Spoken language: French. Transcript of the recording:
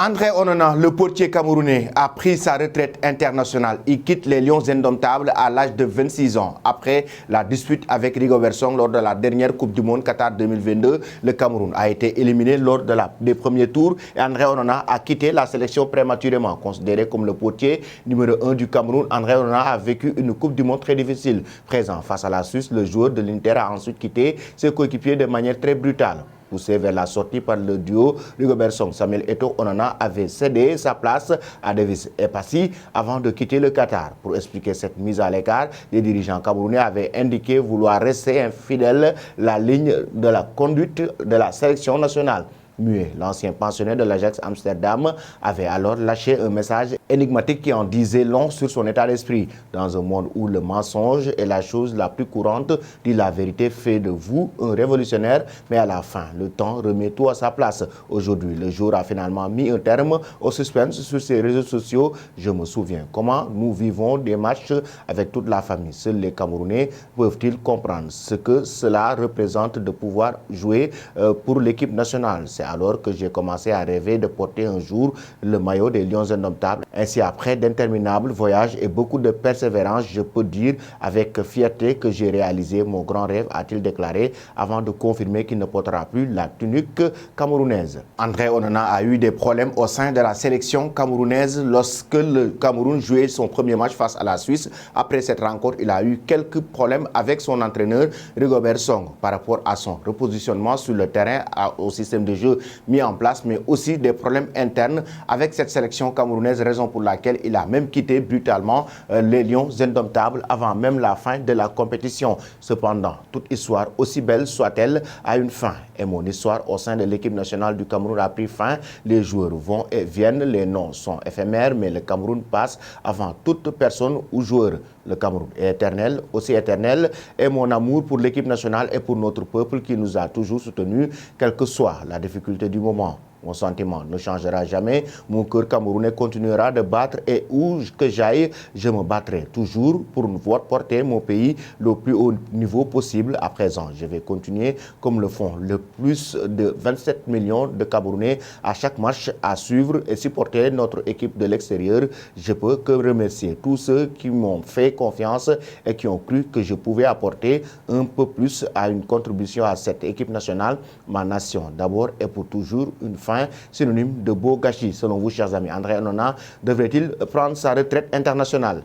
André Onana, le portier camerounais, a pris sa retraite internationale. Il quitte les Lions indomptables à l'âge de 26 ans. Après la dispute avec Rigobert Song lors de la dernière Coupe du Monde Qatar 2022, le Cameroun a été éliminé lors des premiers tours et André Onana a quitté la sélection prématurément. Considéré comme le portier numéro 1 du Cameroun, André Onana a vécu une Coupe du Monde très difficile. Présent face à la Suisse, le joueur de l'Inter a ensuite quitté ses coéquipiers de manière très brutale. Poussé vers la sortie par le duo Rigobert Song, Samuel Eto'o, Onana avait cédé sa place à Davis Epassi avant de quitter le Qatar. Pour expliquer cette mise à l'écart, les dirigeants camerounais avaient indiqué vouloir rester infidèles à la ligne de la conduite de la sélection nationale. Muet, l'ancien pensionnaire de l'Ajax Amsterdam, avait alors lâché un message énigmatique qui en disait long sur son état d'esprit. Dans un monde où le mensonge est la chose la plus courante, dit la vérité fait de vous un révolutionnaire, mais à la fin, le temps remet tout à sa place. Aujourd'hui, le jour a finalement mis un terme au suspense sur ses réseaux sociaux. Je me souviens comment nous vivons des matchs avec toute la famille. Seuls les Camerounais peuvent-ils comprendre ce que cela représente de pouvoir jouer pour l'équipe nationale. C'est alors que j'ai commencé à rêver de porter un jour le maillot des Lions indomptables. Ainsi, après d'interminables voyages et beaucoup de persévérance, je peux dire avec fierté que j'ai réalisé mon grand rêve, a-t-il déclaré, avant de confirmer qu'il ne portera plus la tunique camerounaise. André Onana a eu des problèmes au sein de la sélection camerounaise lorsque le Cameroun jouait son premier match face à la Suisse. Après cette rencontre, il a eu quelques problèmes avec son entraîneur Rigobert Song par rapport à son repositionnement sur le terrain, au système de jeu mis en place, mais aussi des problèmes internes avec cette sélection camerounaise, raison pour laquelle il a même quitté brutalement les Lions indomptables avant même la fin de la compétition. Cependant, toute histoire, aussi belle soit-elle, a une fin. Et mon histoire au sein de l'équipe nationale du Cameroun a pris fin. Les joueurs vont et viennent, les noms sont éphémères, mais le Cameroun passe avant toute personne ou joueur. Le Cameroun est éternel, aussi éternel est mon amour pour l'équipe nationale et pour notre peuple qui nous a toujours soutenus, quelle que soit la difficulté du moment. Mon sentiment ne changera jamais. Mon cœur camerounais continuera de battre et où que j'aille, je me battrai toujours pour porter mon pays le plus haut niveau possible. À présent, je vais continuer comme le font le plus de 27 millions de Camerounais à chaque match à suivre et supporter notre équipe de l'extérieur. Je peux que remercier tous ceux qui m'ont fait confiance et qui ont cru que je pouvais apporter un peu plus à une contribution à cette équipe nationale, ma nation d'abord et pour toujours, une fin synonyme de beau gâchis. Selon vous, chers amis, André Onana devrait-il prendre sa retraite internationale?